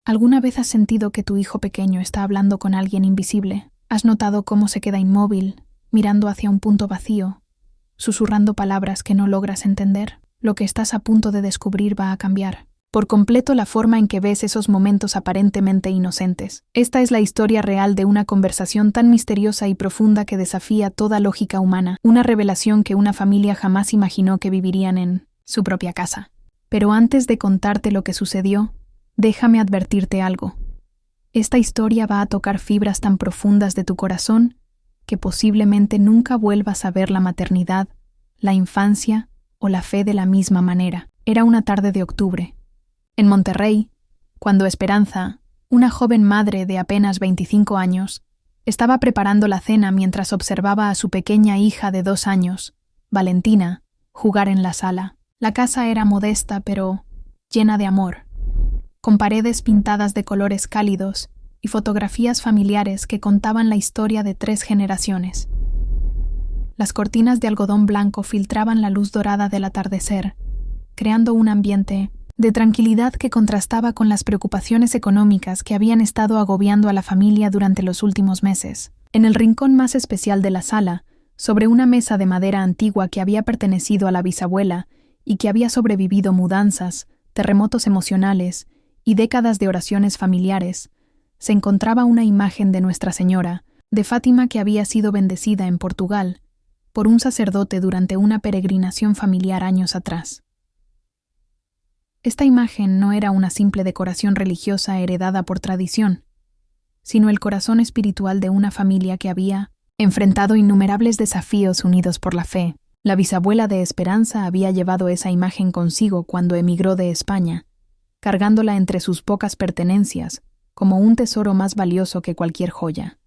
¿Alguna vez has sentido que tu hijo pequeño está hablando con alguien invisible? ¿Has notado cómo se queda inmóvil, mirando hacia un punto vacío, susurrando palabras que no logras entender? Lo que estás a punto de descubrir va a cambiar por completo la forma en que ves esos momentos aparentemente inocentes. Esta es la historia real de una conversación tan misteriosa y profunda que desafía toda lógica humana, una revelación que una familia jamás imaginó que vivirían en su propia casa. Pero antes de contarte lo que sucedió, déjame advertirte algo. Esta historia va a tocar fibras tan profundas de tu corazón que posiblemente nunca vuelvas a ver la maternidad, la infancia o la fe de la misma manera. Era una tarde de octubre, en Monterrey, cuando Esperanza, una joven madre de apenas 25 años, estaba preparando la cena mientras observaba a su pequeña hija de 2 años, Valentina, jugar en la sala. La casa era modesta pero llena de amor, con paredes pintadas de colores cálidos y fotografías familiares que contaban la historia de 3 generaciones. Las cortinas de algodón blanco filtraban la luz dorada del atardecer, creando un ambiente de tranquilidad que contrastaba con las preocupaciones económicas que habían estado agobiando a la familia durante los últimos meses. En el rincón más especial de la sala, sobre una mesa de madera antigua que había pertenecido a la bisabuela y que había sobrevivido mudanzas, terremotos emocionales y décadas de oraciones familiares, se encontraba una imagen de Nuestra Señora, de Fátima, que había sido bendecida en Portugal por un sacerdote durante una peregrinación familiar años atrás. Esta imagen no era una simple decoración religiosa heredada por tradición, sino el corazón espiritual de una familia que había enfrentado innumerables desafíos unidos por la fe. La bisabuela de Esperanza había llevado esa imagen consigo cuando emigró de España, cargándola entre sus pocas pertenencias como un tesoro más valioso que cualquier joya.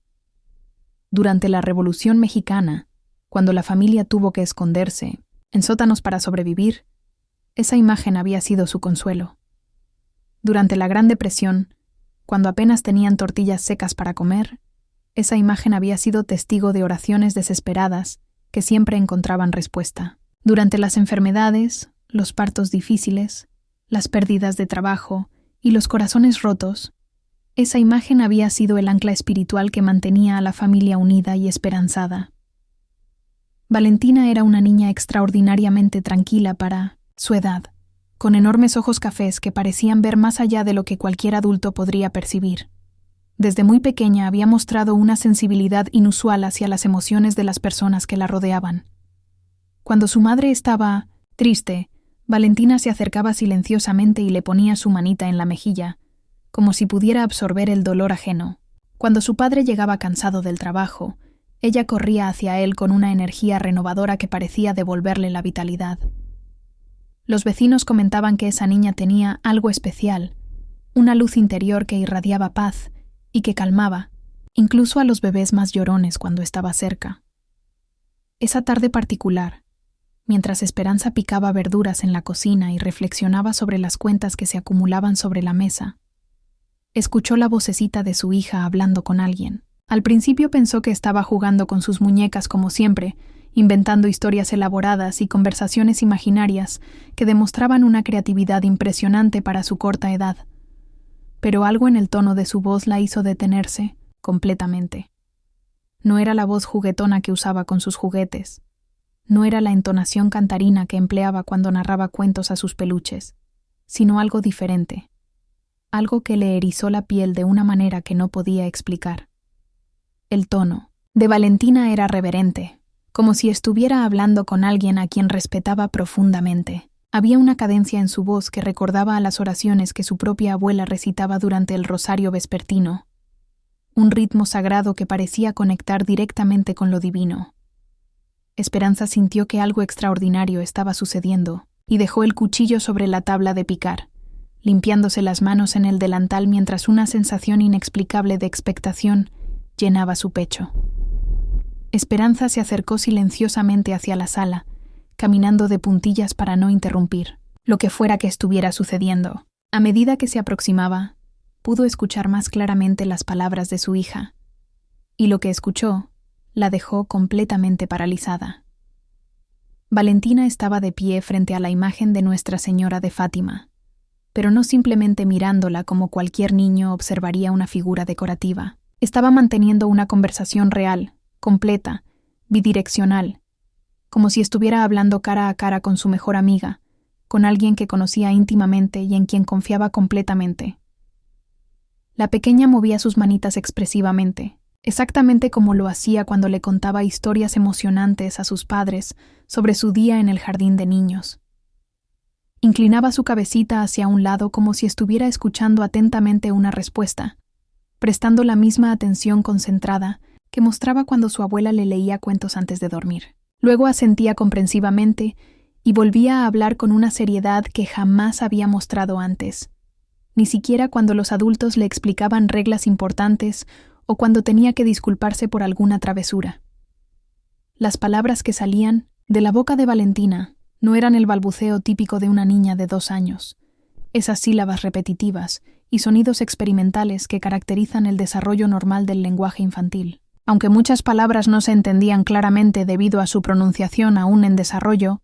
Durante la Revolución Mexicana, cuando la familia tuvo que esconderse en sótanos para sobrevivir, esa imagen había sido su consuelo. Durante la Gran Depresión, cuando apenas tenían tortillas secas para comer, esa imagen había sido testigo de oraciones desesperadas que siempre encontraban respuesta. Durante las enfermedades, los partos difíciles, las pérdidas de trabajo y los corazones rotos, esa imagen había sido el ancla espiritual que mantenía a la familia unida y esperanzada. Valentina era una niña extraordinariamente tranquila para su edad, con enormes ojos cafés que parecían ver más allá de lo que cualquier adulto podría percibir. Desde muy pequeña había mostrado una sensibilidad inusual hacia las emociones de las personas que la rodeaban. Cuando su madre estaba triste, Valentina se acercaba silenciosamente y le ponía su manita en la mejilla, como si pudiera absorber el dolor ajeno. Cuando su padre llegaba cansado del trabajo, ella corría hacia él con una energía renovadora que parecía devolverle la vitalidad. Los vecinos comentaban que esa niña tenía algo especial, una luz interior que irradiaba paz y que calmaba, incluso a los bebés más llorones cuando estaba cerca. Esa tarde particular, mientras Esperanza picaba verduras en la cocina y reflexionaba sobre las cuentas que se acumulaban sobre la mesa, escuchó la vocecita de su hija hablando con alguien. Al principio pensó que estaba jugando con sus muñecas como siempre, inventando historias elaboradas y conversaciones imaginarias que demostraban una creatividad impresionante para su corta edad. Pero algo en el tono de su voz la hizo detenerse completamente. No era la voz juguetona que usaba con sus juguetes. No era la entonación cantarina que empleaba cuando narraba cuentos a sus peluches, sino algo diferente. Algo que le erizó la piel de una manera que no podía explicar. El tono de Valentina era reverente, como si estuviera hablando con alguien a quien respetaba profundamente. Había una cadencia en su voz que recordaba a las oraciones que su propia abuela recitaba durante el rosario vespertino, un ritmo sagrado que parecía conectar directamente con lo divino. Esperanza sintió que algo extraordinario estaba sucediendo y dejó el cuchillo sobre la tabla de picar, limpiándose las manos en el delantal mientras una sensación inexplicable de expectación llenaba su pecho. Esperanza se acercó silenciosamente hacia la sala, caminando de puntillas para no interrumpir lo que fuera que estuviera sucediendo. A medida que se aproximaba, pudo escuchar más claramente las palabras de su hija, y lo que escuchó la dejó completamente paralizada. Valentina estaba de pie frente a la imagen de Nuestra Señora de Fátima, pero no simplemente mirándola como cualquier niño observaría una figura decorativa. Estaba manteniendo una conversación real, completa, bidireccional, como si estuviera hablando cara a cara con su mejor amiga, con alguien que conocía íntimamente y en quien confiaba completamente. La pequeña movía sus manitas expresivamente, exactamente como lo hacía cuando le contaba historias emocionantes a sus padres sobre su día en el jardín de niños. Inclinaba su cabecita hacia un lado como si estuviera escuchando atentamente una respuesta, prestando la misma atención concentrada que mostraba cuando su abuela le leía cuentos antes de dormir. Luego asentía comprensivamente y volvía a hablar con una seriedad que jamás había mostrado antes, ni siquiera cuando los adultos le explicaban reglas importantes o cuando tenía que disculparse por alguna travesura. Las palabras que salían de la boca de Valentina no eran el balbuceo típico de una niña de 2 años, esas sílabas repetitivas y sonidos experimentales que caracterizan el desarrollo normal del lenguaje infantil. Aunque muchas palabras no se entendían claramente debido a su pronunciación aún en desarrollo,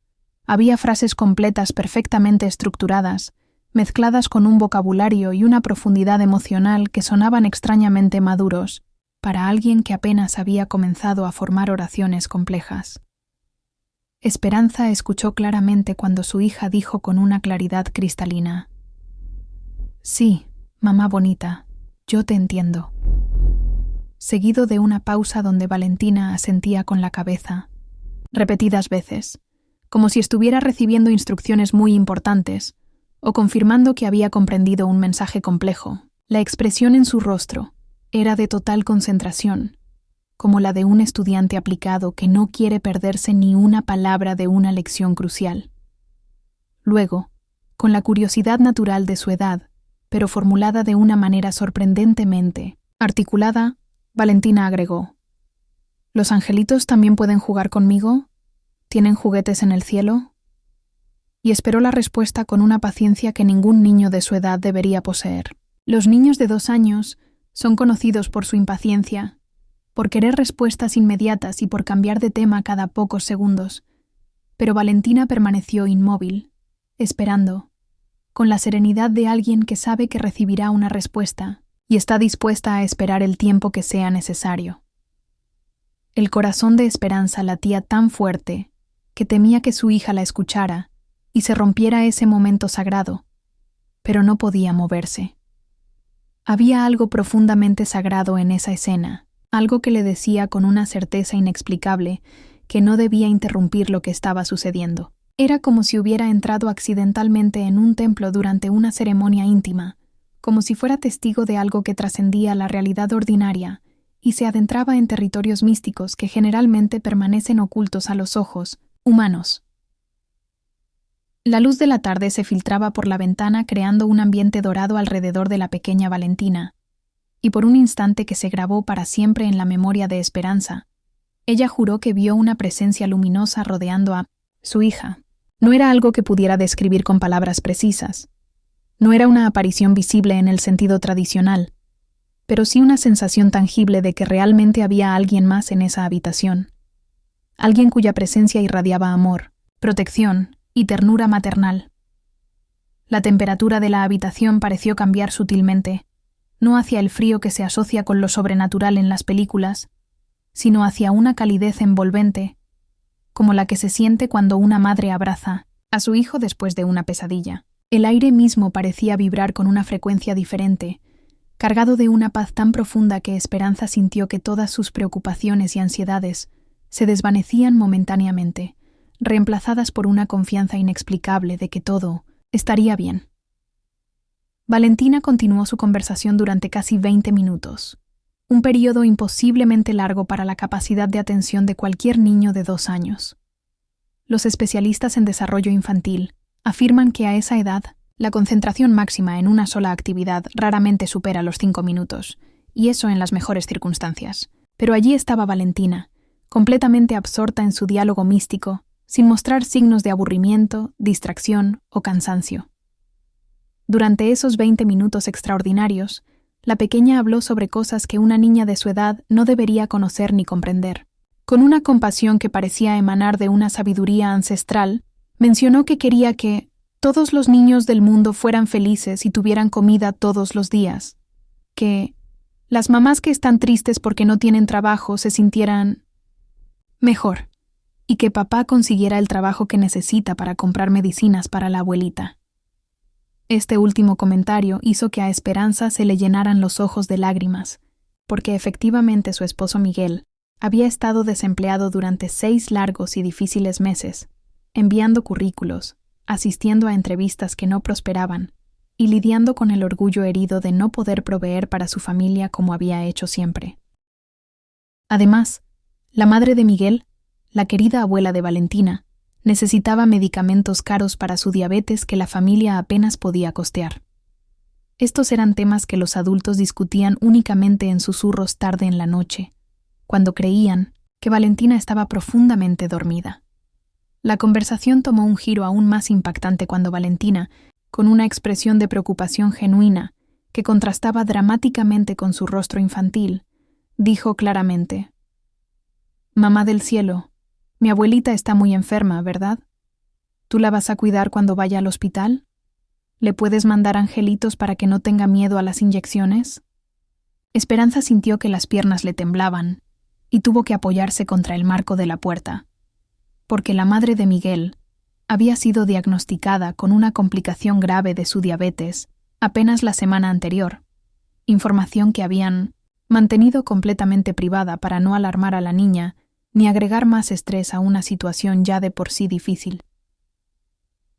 había frases completas perfectamente estructuradas, mezcladas con un vocabulario y una profundidad emocional que sonaban extrañamente maduros para alguien que apenas había comenzado a formar oraciones complejas. Esperanza escuchó claramente cuando su hija dijo con una claridad cristalina: «Sí, mamá bonita, yo te entiendo», seguido de una pausa donde Valentina asentía con la cabeza, repetidas veces, como si estuviera recibiendo instrucciones muy importantes o confirmando que había comprendido un mensaje complejo. La expresión en su rostro era de total concentración, como la de un estudiante aplicado que no quiere perderse ni una palabra de una lección crucial. Luego, con la curiosidad natural de su edad, pero formulada de una manera sorprendentemente articulada, Valentina agregó: «¿Los angelitos también pueden jugar conmigo? ¿Tienen juguetes en el cielo?», y esperó la respuesta con una paciencia que ningún niño de su edad debería poseer. Los niños de 2 años son conocidos por su impaciencia, por querer respuestas inmediatas y por cambiar de tema cada pocos segundos, pero Valentina permaneció inmóvil, esperando, con la serenidad de alguien que sabe que recibirá una respuesta y está dispuesta a esperar el tiempo que sea necesario. El corazón de Esperanza latía tan fuerte que temía que su hija la escuchara y se rompiera ese momento sagrado, pero no podía moverse. Había algo profundamente sagrado en esa escena, algo que le decía con una certeza inexplicable que no debía interrumpir lo que estaba sucediendo. Era como si hubiera entrado accidentalmente en un templo durante una ceremonia íntima, como si fuera testigo de algo que trascendía la realidad ordinaria y se adentraba en territorios místicos que generalmente permanecen ocultos a los ojos humanos. La luz de la tarde se filtraba por la ventana creando un ambiente dorado alrededor de la pequeña Valentina, y por un instante que se grabó para siempre en la memoria de Esperanza, ella juró que vio una presencia luminosa rodeando a su hija. No era algo que pudiera describir con palabras precisas. No era una aparición visible en el sentido tradicional, pero sí una sensación tangible de que realmente había alguien más en esa habitación. Alguien cuya presencia irradiaba amor, protección y ternura maternal. La temperatura de la habitación pareció cambiar sutilmente, no hacia el frío que se asocia con lo sobrenatural en las películas, sino hacia una calidez envolvente, como la que se siente cuando una madre abraza a su hijo después de una pesadilla. El aire mismo parecía vibrar con una frecuencia diferente, cargado de una paz tan profunda que Esperanza sintió que todas sus preocupaciones y ansiedades se desvanecían momentáneamente, reemplazadas por una confianza inexplicable de que todo estaría bien. Valentina continuó su conversación durante casi 20 minutos, un período imposiblemente largo para la capacidad de atención de cualquier niño de 2 años. Los especialistas en desarrollo infantil afirman que a esa edad, la concentración máxima en una sola actividad raramente supera los 5 minutos, y eso en las mejores circunstancias. Pero allí estaba Valentina, completamente absorta en su diálogo místico, sin mostrar signos de aburrimiento, distracción o cansancio. Durante esos 20 minutos extraordinarios, la pequeña habló sobre cosas que una niña de su edad no debería conocer ni comprender. Con una compasión que parecía emanar de una sabiduría ancestral, mencionó que quería que todos los niños del mundo fueran felices y tuvieran comida todos los días. Que las mamás que están tristes porque no tienen trabajo se sintieran mejor. Y que papá consiguiera el trabajo que necesita para comprar medicinas para la abuelita. Este último comentario hizo que a Esperanza se le llenaran los ojos de lágrimas, porque efectivamente su esposo Miguel había estado desempleado durante 6 largos y difíciles meses, enviando currículos, asistiendo a entrevistas que no prosperaban y lidiando con el orgullo herido de no poder proveer para su familia como había hecho siempre. Además, la madre de Miguel, la querida abuela de Valentina, necesitaba medicamentos caros para su diabetes que la familia apenas podía costear. Estos eran temas que los adultos discutían únicamente en susurros tarde en la noche, cuando creían que Valentina estaba profundamente dormida. La conversación tomó un giro aún más impactante cuando Valentina, con una expresión de preocupación genuina que contrastaba dramáticamente con su rostro infantil, dijo claramente: «Mamá del cielo, mi abuelita está muy enferma, ¿verdad? ¿Tú la vas a cuidar cuando vaya al hospital? ¿Le puedes mandar angelitos para que no tenga miedo a las inyecciones?» Esperanza sintió que las piernas le temblaban y tuvo que apoyarse contra el marco de la puerta, porque la madre de Miguel había sido diagnosticada con una complicación grave de su diabetes apenas la semana anterior, información que habían mantenido completamente privada para no alarmar a la niña ni agregar más estrés a una situación ya de por sí difícil.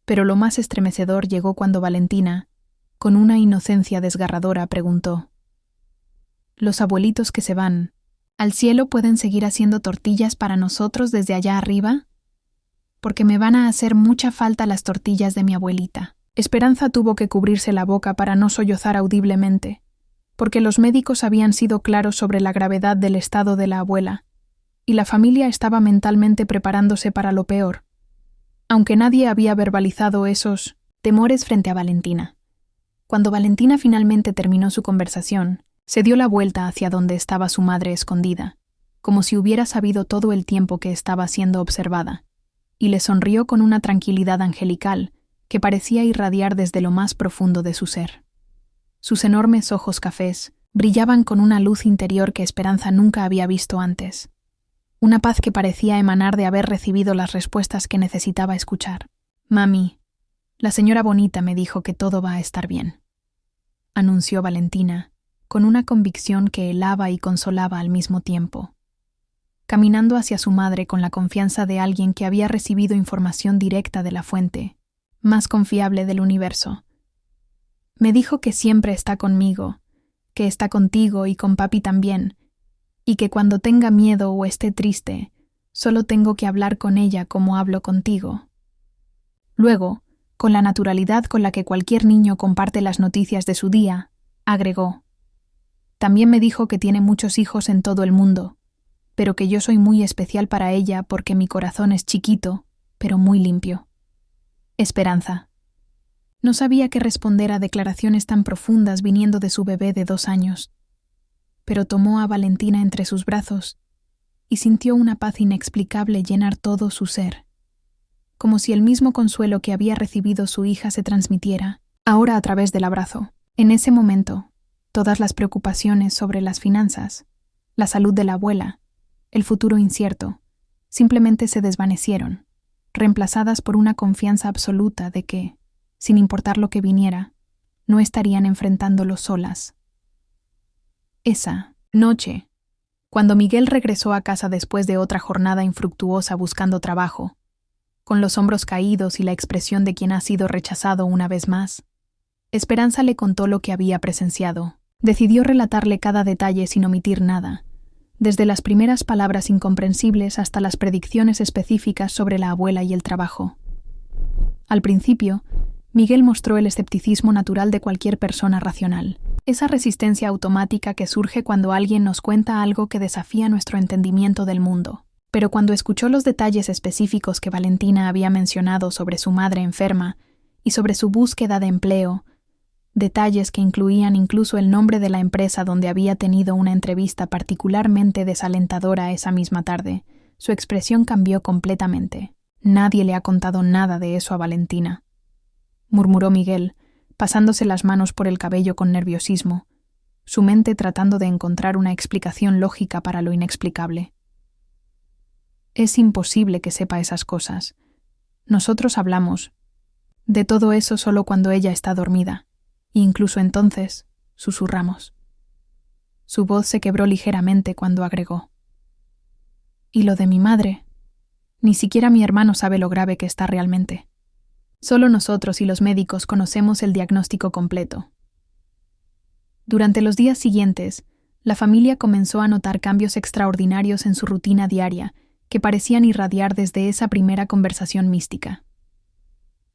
Pero lo más estremecedor llegó cuando Valentina, con una inocencia desgarradora, preguntó: «¿Los abuelitos que se van al cielo pueden seguir haciendo tortillas para nosotros desde allá arriba? Porque me van a hacer mucha falta las tortillas de mi abuelita». Esperanza tuvo que cubrirse la boca para no sollozar audiblemente, porque los médicos habían sido claros sobre la gravedad del estado de la abuela, y la familia estaba mentalmente preparándose para lo peor, aunque nadie había verbalizado esos temores frente a Valentina. Cuando Valentina finalmente terminó su conversación, se dio la vuelta hacia donde estaba su madre escondida, como si hubiera sabido todo el tiempo que estaba siendo observada, y le sonrió con una tranquilidad angelical que parecía irradiar desde lo más profundo de su ser. Sus enormes ojos cafés brillaban con una luz interior que Esperanza nunca había visto antes. Una paz que parecía emanar de haber recibido las respuestas que necesitaba escuchar. «Mami, la señora Bonita me dijo que todo va a estar bien», anunció Valentina, con una convicción que helaba y consolaba al mismo tiempo, caminando hacia su madre con la confianza de alguien que había recibido información directa de la fuente más confiable del universo. «Me dijo que siempre está conmigo, que está contigo y con papi también, y que cuando tenga miedo o esté triste, solo tengo que hablar con ella como hablo contigo». Luego, con la naturalidad con la que cualquier niño comparte las noticias de su día, agregó: «También me dijo que tiene muchos hijos en todo el mundo, pero que yo soy muy especial para ella porque mi corazón es chiquito, pero muy limpio». Esperanza no sabía qué responder a declaraciones tan profundas viniendo de su bebé de 2 años, pero tomó a Valentina entre sus brazos y sintió una paz inexplicable llenar todo su ser, como si el mismo consuelo que había recibido su hija se transmitiera, ahora a través del abrazo. En ese momento, todas las preocupaciones sobre las finanzas, la salud de la abuela, el futuro incierto, simplemente se desvanecieron, reemplazadas por una confianza absoluta de que, sin importar lo que viniera, no estarían enfrentándolo solas. Esa noche, cuando Miguel regresó a casa después de otra jornada infructuosa buscando trabajo, con los hombros caídos y la expresión de quien ha sido rechazado una vez más, Esperanza le contó lo que había presenciado. Decidió relatarle cada detalle sin omitir nada, desde las primeras palabras incomprensibles hasta las predicciones específicas sobre la abuela y el trabajo. Al principio, Miguel mostró el escepticismo natural de cualquier persona racional, esa resistencia automática que surge cuando alguien nos cuenta algo que desafía nuestro entendimiento del mundo. Pero cuando escuchó los detalles específicos que Valentina había mencionado sobre su madre enferma y sobre su búsqueda de empleo, detalles que incluían incluso el nombre de la empresa donde había tenido una entrevista particularmente desalentadora esa misma tarde, su expresión cambió completamente. Nadie le ha contado nada de eso a Valentina. murmuró Miguel, pasándose las manos por el cabello con nerviosismo, su mente tratando de encontrar una explicación lógica para lo inexplicable. Es imposible que sepa esas cosas. Nosotros hablamos de todo eso solo cuando ella está dormida, e incluso entonces susurramos. Su voz se quebró ligeramente cuando agregó: ¿Y lo de mi madre? Ni siquiera mi hermano sabe lo grave que está realmente. Solo nosotros y los médicos conocemos el diagnóstico completo. Durante los días siguientes, la familia comenzó a notar cambios extraordinarios en su rutina diaria que parecían irradiar desde esa primera conversación mística.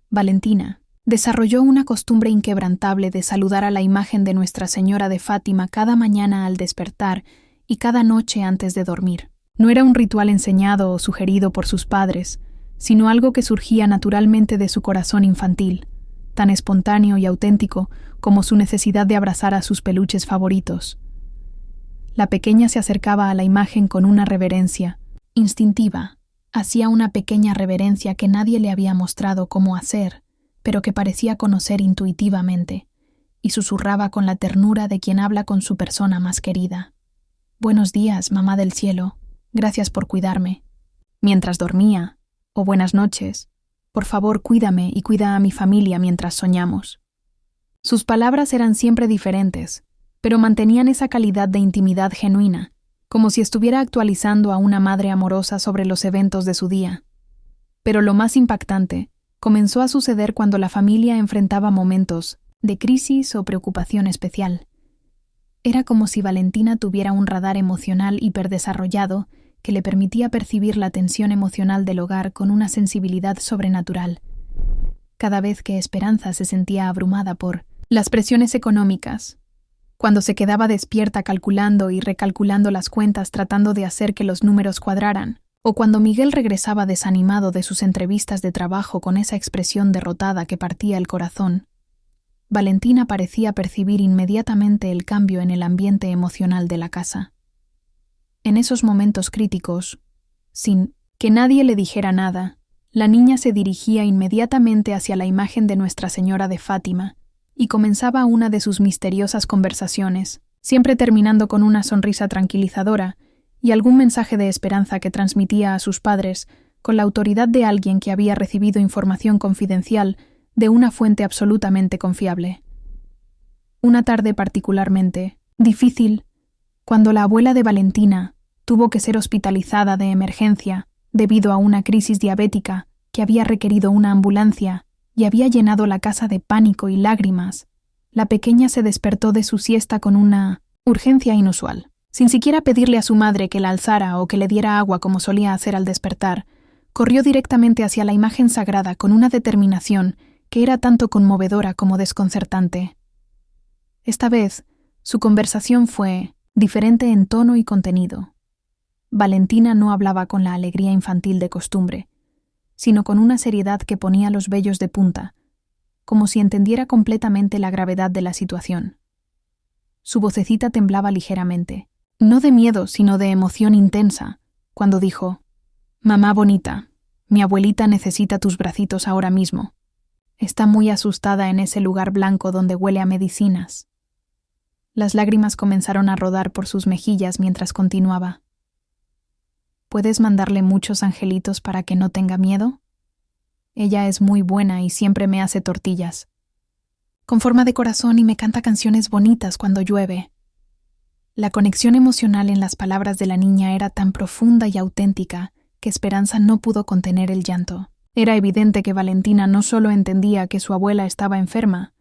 Valentina desarrolló una costumbre inquebrantable de saludar a la imagen de Nuestra Señora de Fátima cada mañana al despertar y cada noche antes de dormir. No era un ritual enseñado o sugerido por sus padres, sino algo que surgía naturalmente de su corazón infantil, tan espontáneo y auténtico como su necesidad de abrazar a sus peluches favoritos. La pequeña se acercaba a la imagen con una reverencia instintiva. Hacía una pequeña reverencia que nadie le había mostrado cómo hacer, pero que parecía conocer intuitivamente, y susurraba con la ternura de quien habla con su persona más querida: «Buenos días, mamá del cielo, gracias por cuidarme», mientras dormía, o «Buenas noches, por favor cuídame y cuida a mi familia mientras soñamos». Sus palabras eran siempre diferentes, pero mantenían esa calidad de intimidad genuina, como si estuviera actualizando a una madre amorosa sobre los eventos de su día. Pero lo más impactante comenzó a suceder cuando la familia enfrentaba momentos de crisis o preocupación especial. Era como si Valentina tuviera un radar emocional hiperdesarrollado que le permitía percibir la tensión emocional del hogar con una sensibilidad sobrenatural. Cada vez que Esperanza se sentía abrumada por las presiones económicas, cuando se quedaba despierta calculando y recalculando las cuentas tratando de hacer que los números cuadraran, o cuando Miguel regresaba desanimado de sus entrevistas de trabajo con esa expresión derrotada que partía el corazón, Valentina parecía percibir inmediatamente el cambio en el ambiente emocional de la casa. En esos momentos críticos, sin que nadie le dijera nada, la niña se dirigía inmediatamente hacia la imagen de Nuestra Señora de Fátima y comenzaba una de sus misteriosas conversaciones, siempre terminando con una sonrisa tranquilizadora y algún mensaje de esperanza que transmitía a sus padres con la autoridad de alguien que había recibido información confidencial de una fuente absolutamente confiable. Una tarde particularmente difícil, cuando la abuela de Valentina tuvo que ser hospitalizada de emergencia debido a una crisis diabética que había requerido una ambulancia y había llenado la casa de pánico y lágrimas, la pequeña se despertó de su siesta con una urgencia inusual. Sin siquiera pedirle a su madre que la alzara o que le diera agua como solía hacer al despertar, corrió directamente hacia la imagen sagrada con una determinación que era tanto conmovedora como desconcertante. Esta vez, su conversación fue diferente en tono y contenido. Valentina no hablaba con la alegría infantil de costumbre, sino con una seriedad que ponía los vellos de punta, como si entendiera completamente la gravedad de la situación. Su vocecita temblaba ligeramente, no de miedo, sino de emoción intensa, cuando dijo: «Mamá bonita, mi abuelita necesita tus bracitos ahora mismo. Está muy asustada en ese lugar blanco donde huele a medicinas». Las lágrimas comenzaron a rodar por sus mejillas mientras continuaba: «¿Puedes mandarle muchos angelitos para que no tenga miedo? Ella es muy buena y siempre me hace tortillas, con forma de corazón, y me canta canciones bonitas cuando llueve». La conexión emocional en las palabras de la niña era tan profunda y auténtica que Esperanza no pudo contener el llanto. Era evidente que Valentina no solo entendía que su abuela estaba enferma,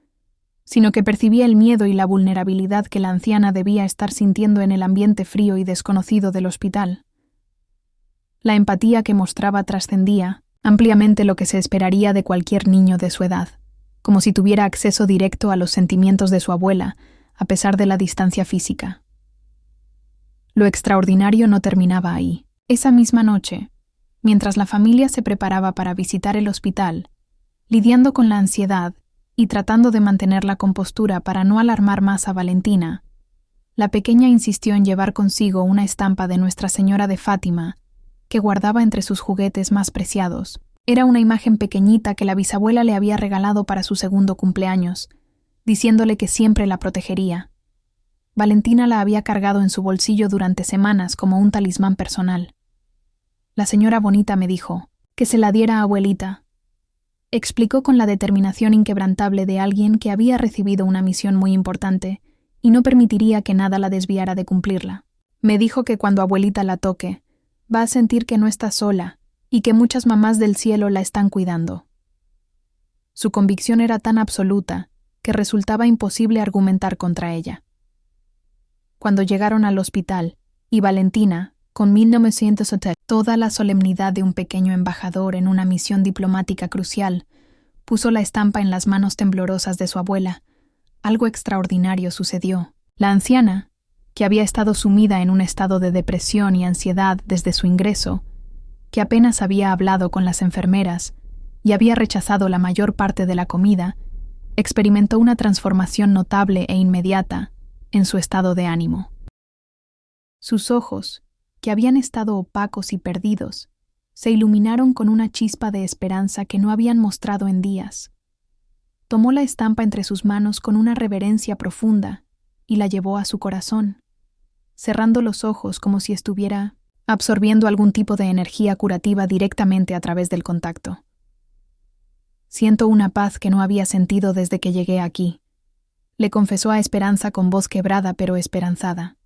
sino que percibía el miedo y la vulnerabilidad que la anciana debía estar sintiendo en el ambiente frío y desconocido del hospital. La empatía que mostraba trascendía ampliamente lo que se esperaría de cualquier niño de su edad, como si tuviera acceso directo a los sentimientos de su abuela, a pesar de la distancia física. Lo extraordinario no terminaba ahí. Esa misma noche, mientras la familia se preparaba para visitar el hospital, lidiando con la ansiedad y tratando de mantener la compostura para no alarmar más a Valentina, la pequeña insistió en llevar consigo una estampa de Nuestra Señora de Fátima que guardaba entre sus juguetes más preciados, Era una imagen pequeñita que la bisabuela le había regalado para su segundo cumpleaños, diciéndole que siempre la protegería. Valentina la había cargado en su bolsillo durante semanas como un talismán personal. La señora Bonita me dijo que se la diera a abuelita. Explicó con la determinación inquebrantable de alguien que había recibido una misión muy importante y no permitiría que nada la desviara de cumplirla. Me dijo que cuando abuelita la toque, va a sentir que no está sola y que muchas mamás del cielo la están cuidando. Su convicción era tan absoluta que resultaba imposible argumentar contra ella. Cuando llegaron al hospital, y Valentina, con 1970, toda la solemnidad de un pequeño embajador en una misión diplomática crucial, puso la estampa en las manos temblorosas de su abuela, algo extraordinario sucedió. La anciana, que había estado sumida en un estado de depresión y ansiedad desde su ingreso, que apenas había hablado con las enfermeras y había rechazado la mayor parte de la comida, experimentó una transformación notable e inmediata en su estado de ánimo. Sus ojos, que habían estado opacos y perdidos, se iluminaron con una chispa de esperanza que no habían mostrado en días. Tomó la estampa entre sus manos con una reverencia profunda y la llevó a su corazón, cerrando los ojos como si estuviera absorbiendo algún tipo de energía curativa directamente a través del contacto. Siento una paz que no había sentido desde que llegué aquí, le confesó a Esperanza con voz quebrada pero esperanzada.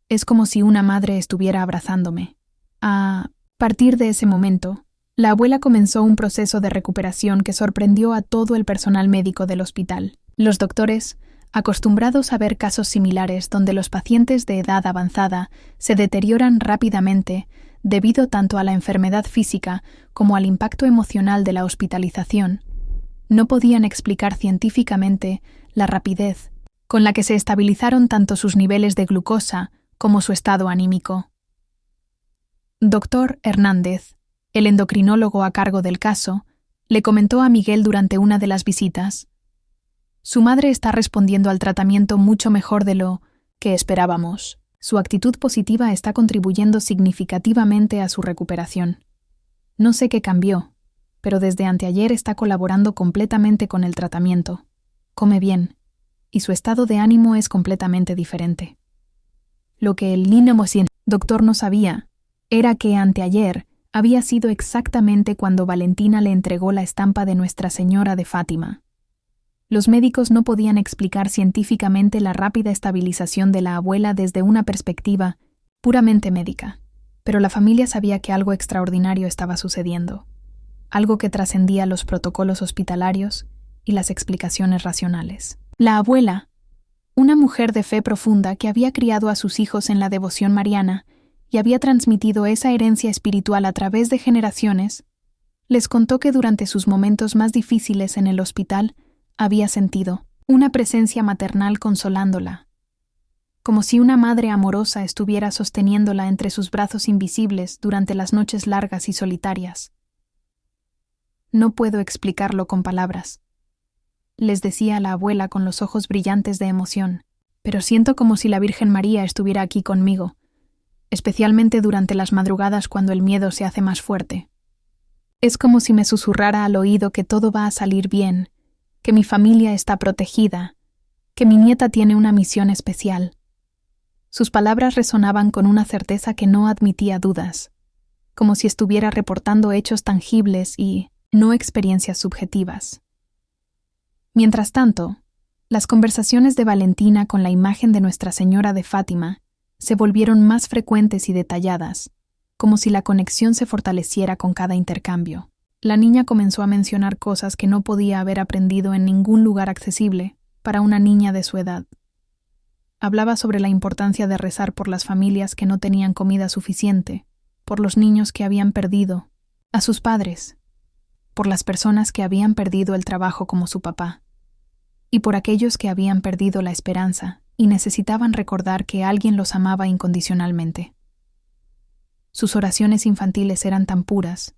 Es como si una madre estuviera abrazándome. A partir de ese momento, la abuela comenzó un proceso de recuperación que sorprendió a todo el personal médico del hospital. Los doctores, acostumbrados a ver casos similares donde los pacientes de edad avanzada se deterioran rápidamente debido tanto a la enfermedad física como al impacto emocional de la hospitalización, no podían explicar científicamente la rapidez con la que se estabilizaron tanto sus niveles de glucosa como su estado anímico. Dr. Hernández, el endocrinólogo a cargo del caso, le comentó a Miguel durante una de las visitas: «Su madre está respondiendo al tratamiento mucho mejor de lo que esperábamos. Su actitud positiva está contribuyendo significativamente a su recuperación. No sé qué cambió, pero desde anteayer está colaborando completamente con el tratamiento. Come bien, y su estado de ánimo es completamente diferente». Lo que el doctor no sabía era que anteayer había sido exactamente cuando Valentina le entregó la estampa de Nuestra Señora de Fátima. Los médicos no podían explicar científicamente la rápida estabilización de la abuela desde una perspectiva puramente médica, pero la familia sabía que algo extraordinario estaba sucediendo, algo que trascendía los protocolos hospitalarios y las explicaciones racionales. La abuela, una mujer de fe profunda que había criado a sus hijos en la devoción mariana y había transmitido esa herencia espiritual a través de generaciones, les contó que durante sus momentos más difíciles en el hospital había sentido una presencia maternal consolándola, como si una madre amorosa estuviera sosteniéndola entre sus brazos invisibles durante las noches largas y solitarias. «No puedo explicarlo con palabras», les decía la abuela con los ojos brillantes de emoción, «pero siento como si la Virgen María estuviera aquí conmigo, especialmente durante las madrugadas cuando el miedo se hace más fuerte. Es como si me susurrara al oído que todo va a salir bien, que mi familia está protegida, que mi nieta tiene una misión especial». Sus palabras resonaban con una certeza que no admitía dudas, como si estuviera reportando hechos tangibles y no experiencias subjetivas. Mientras tanto, las conversaciones de Valentina con la imagen de Nuestra Señora de Fátima se volvieron más frecuentes y detalladas, como si la conexión se fortaleciera con cada intercambio. La niña comenzó a mencionar cosas que no podía haber aprendido en ningún lugar accesible para una niña de su edad. Hablaba sobre la importancia de rezar por las familias que no tenían comida suficiente, por los niños que habían perdido a sus padres, por las personas que habían perdido el trabajo como su papá, y por aquellos que habían perdido la esperanza y necesitaban recordar que alguien los amaba incondicionalmente. Sus oraciones infantiles eran tan puras,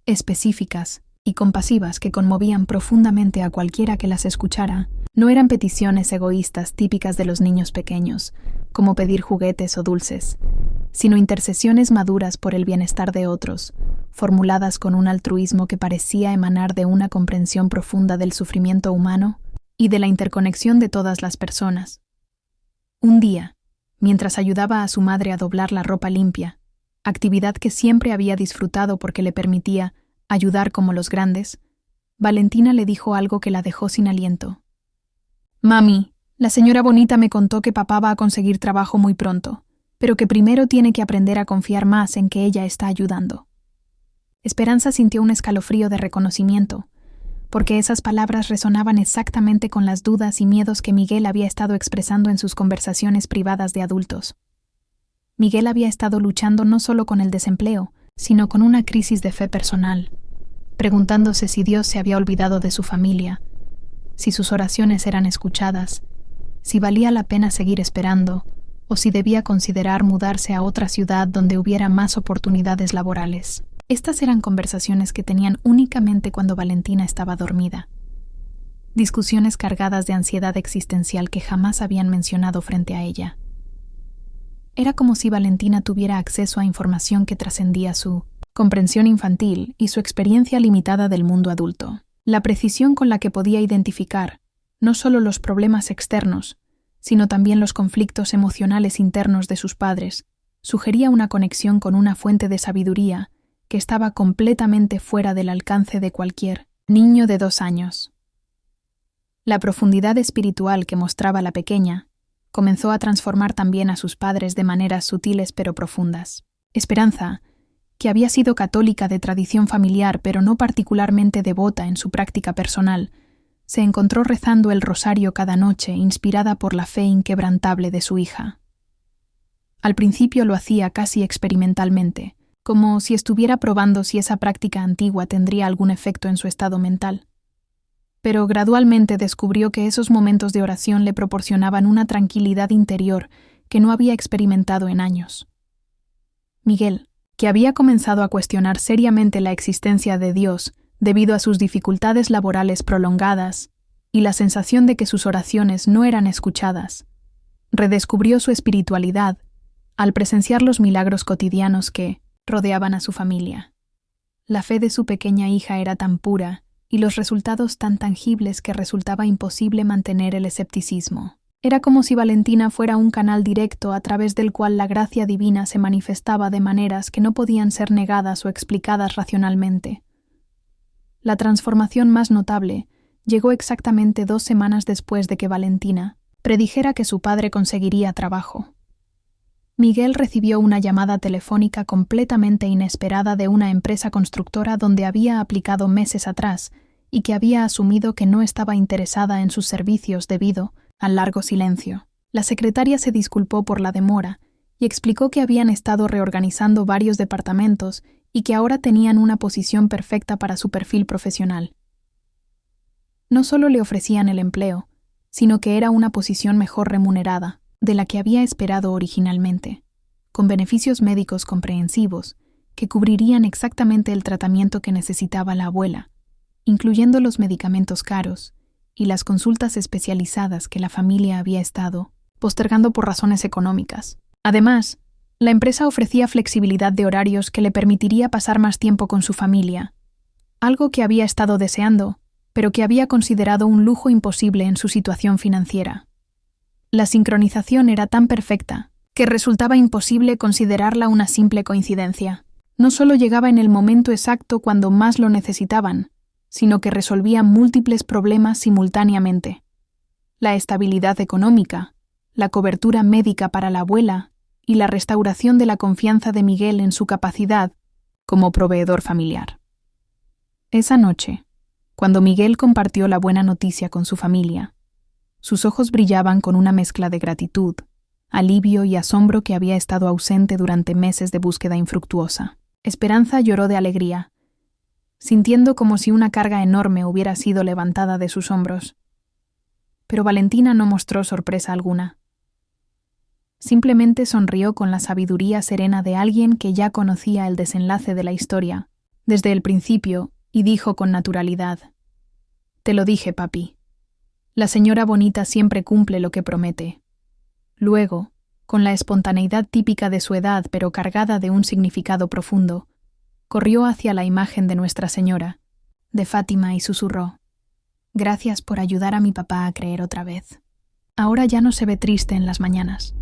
específicas y compasivas que conmovían profundamente a cualquiera que las escuchara, no eran peticiones egoístas típicas de los niños pequeños, como pedir juguetes o dulces, sino intercesiones maduras por el bienestar de otros, formuladas con un altruismo que parecía emanar de una comprensión profunda del sufrimiento humano y de la interconexión de todas las personas. Un día, mientras ayudaba a su madre a doblar la ropa limpia, actividad que siempre había disfrutado porque le permitía ayudar como los grandes, Valentina le dijo algo que la dejó sin aliento. «Mami, la señora Bonita me contó que papá va a conseguir trabajo muy pronto, pero que primero tiene que aprender a confiar más en que ella está ayudando». Esperanza sintió un escalofrío de reconocimiento, porque esas palabras resonaban exactamente con las dudas y miedos que Miguel había estado expresando en sus conversaciones privadas de adultos. Miguel había estado luchando no solo con el desempleo, sino con una crisis de fe personal, preguntándose si Dios se había olvidado de su familia, si sus oraciones eran escuchadas, si valía la pena seguir esperando, o si debía considerar mudarse a otra ciudad donde hubiera más oportunidades laborales. Estas eran conversaciones que tenían únicamente cuando Valentina estaba dormida. Discusiones cargadas de ansiedad existencial que jamás habían mencionado frente a ella. Era como si Valentina tuviera acceso a información que trascendía su comprensión infantil y su experiencia limitada del mundo adulto. La precisión con la que podía identificar no solo los problemas externos, sino también los conflictos emocionales internos de sus padres, sugería una conexión con una fuente de sabiduría que estaba completamente fuera del alcance de cualquier niño de 2 años. La profundidad espiritual que mostraba la pequeña comenzó a transformar también a sus padres de maneras sutiles pero profundas. Esperanza, que había sido católica de tradición familiar pero no particularmente devota en su práctica personal, se encontró rezando el rosario cada noche inspirada por la fe inquebrantable de su hija. Al principio lo hacía casi experimentalmente, como si estuviera probando si esa práctica antigua tendría algún efecto en su estado mental. Pero gradualmente descubrió que esos momentos de oración le proporcionaban una tranquilidad interior que no había experimentado en años. Miguel, que había comenzado a cuestionar seriamente la existencia de Dios debido a sus dificultades laborales prolongadas y la sensación de que sus oraciones no eran escuchadas, redescubrió su espiritualidad al presenciar los milagros cotidianos que rodeaban a su familia. La fe de su pequeña hija era tan pura y los resultados tan tangibles que resultaba imposible mantener el escepticismo. Era como si Valentina fuera un canal directo a través del cual la gracia divina se manifestaba de maneras que no podían ser negadas o explicadas racionalmente. La transformación más notable llegó exactamente 2 semanas después de que Valentina predijera que su padre conseguiría trabajo. Miguel recibió una llamada telefónica completamente inesperada de una empresa constructora donde había aplicado meses atrás y que había asumido que no estaba interesada en sus servicios debido al largo silencio. La secretaria se disculpó por la demora y explicó que habían estado reorganizando varios departamentos y que ahora tenían una posición perfecta para su perfil profesional. No solo le ofrecían el empleo, sino que era una posición mejor remunerada de la que había esperado originalmente, con beneficios médicos comprensivos que cubrirían exactamente el tratamiento que necesitaba la abuela, incluyendo los medicamentos caros y las consultas especializadas que la familia había estado postergando por razones económicas. Además, la empresa ofrecía flexibilidad de horarios que le permitiría pasar más tiempo con su familia, algo que había estado deseando, pero que había considerado un lujo imposible en su situación financiera. La sincronización era tan perfecta que resultaba imposible considerarla una simple coincidencia. No solo llegaba en el momento exacto cuando más lo necesitaban, sino que resolvía múltiples problemas simultáneamente. La estabilidad económica, la cobertura médica para la abuela y la restauración de la confianza de Miguel en su capacidad como proveedor familiar. Esa noche, cuando Miguel compartió la buena noticia con su familia, sus ojos brillaban con una mezcla de gratitud, alivio y asombro que había estado ausente durante meses de búsqueda infructuosa. Esperanza lloró de alegría, sintiendo como si una carga enorme hubiera sido levantada de sus hombros. Pero Valentina no mostró sorpresa alguna. Simplemente sonrió con la sabiduría serena de alguien que ya conocía el desenlace de la historia desde el principio y dijo con naturalidad: «Te lo dije, papi. La señora Bonita siempre cumple lo que promete». Luego, con la espontaneidad típica de su edad pero cargada de un significado profundo, corrió hacia la imagen de Nuestra Señora, de Fátima, y susurró: «Gracias por ayudar a mi papá a creer otra vez. Ahora ya no se ve triste en las mañanas».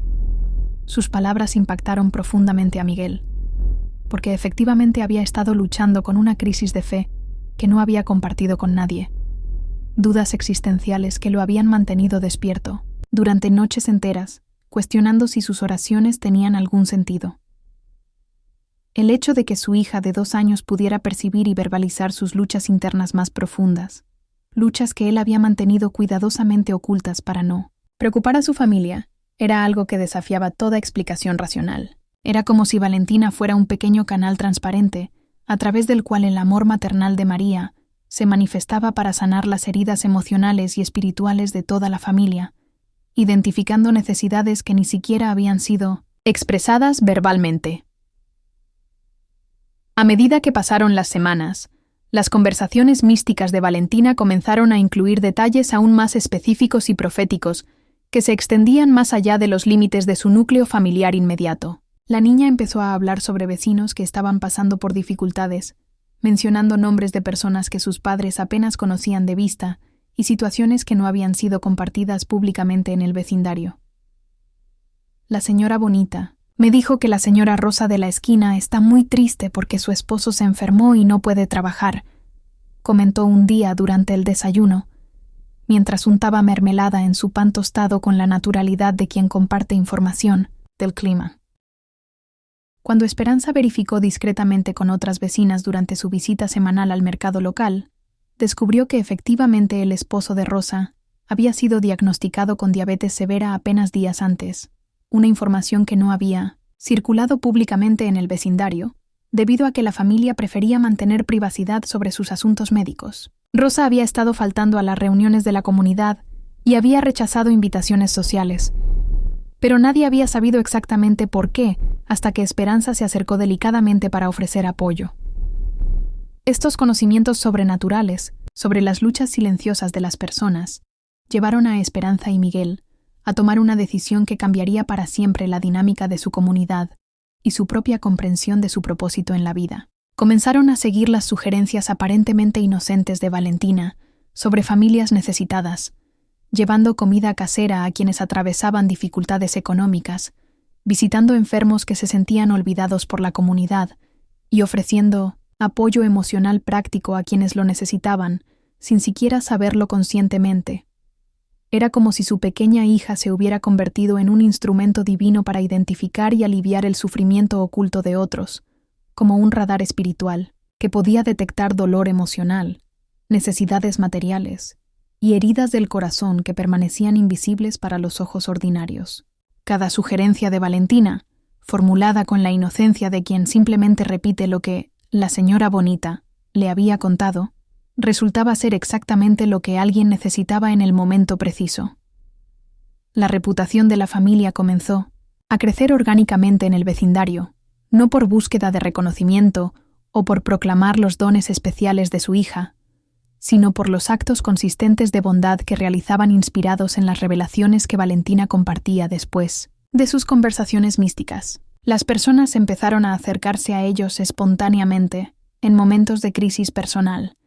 Sus palabras impactaron profundamente a Miguel, porque efectivamente había estado luchando con una crisis de fe que no había compartido con nadie, dudas existenciales que lo habían mantenido despierto durante noches enteras, cuestionando si sus oraciones tenían algún sentido. El hecho de que su hija de 2 años pudiera percibir y verbalizar sus luchas internas más profundas, luchas que él había mantenido cuidadosamente ocultas para no preocupar a su familia, era algo que desafiaba toda explicación racional. Era como si Valentina fuera un pequeño canal transparente, a través del cual el amor maternal de María se manifestaba para sanar las heridas emocionales y espirituales de toda la familia, identificando necesidades que ni siquiera habían sido expresadas verbalmente. A medida que pasaron las semanas, las conversaciones místicas de Valentina comenzaron a incluir detalles aún más específicos y proféticos que se extendían más allá de los límites de su núcleo familiar inmediato. La niña empezó a hablar sobre vecinos que estaban pasando por dificultades, mencionando nombres de personas que sus padres apenas conocían de vista y situaciones que no habían sido compartidas públicamente en el vecindario. La señora Bonita me dijo que la señora Rosa de la esquina está muy triste porque su esposo se enfermó y no puede trabajar, comentó un día durante el desayuno, mientras untaba mermelada en su pan tostado con la naturalidad de quien comparte información del clima. Cuando Esperanza verificó discretamente con otras vecinas durante su visita semanal al mercado local, descubrió que efectivamente el esposo de Rosa había sido diagnosticado con diabetes severa apenas días antes, una información que no había circulado públicamente en el vecindario, debido a que la familia prefería mantener privacidad sobre sus asuntos médicos. Rosa había estado faltando a las reuniones de la comunidad y había rechazado invitaciones sociales, pero nadie había sabido exactamente por qué hasta que Esperanza se acercó delicadamente para ofrecer apoyo. Estos conocimientos sobrenaturales sobre las luchas silenciosas de las personas llevaron a Esperanza y Miguel a tomar una decisión que cambiaría para siempre la dinámica de su comunidad y su propia comprensión de su propósito en la vida. Comenzaron a seguir las sugerencias aparentemente inocentes de Valentina sobre familias necesitadas, llevando comida casera a quienes atravesaban dificultades económicas, visitando enfermos que se sentían olvidados por la comunidad y ofreciendo apoyo emocional práctico a quienes lo necesitaban, sin siquiera saberlo conscientemente. Era como si su pequeña hija se hubiera convertido en un instrumento divino para identificar y aliviar el sufrimiento oculto de otros, como un radar espiritual que podía detectar dolor emocional, necesidades materiales y heridas del corazón que permanecían invisibles para los ojos ordinarios. Cada sugerencia de Valentina, formulada con la inocencia de quien simplemente repite lo que la señora Bonita le había contado, resultaba ser exactamente lo que alguien necesitaba en el momento preciso. La reputación de la familia comenzó a crecer orgánicamente en el vecindario, no por búsqueda de reconocimiento o por proclamar los dones especiales de su hija, sino por los actos consistentes de bondad que realizaban inspirados en las revelaciones que Valentina compartía después de sus conversaciones místicas. Las personas empezaron a acercarse a ellos espontáneamente en momentos de crisis personal,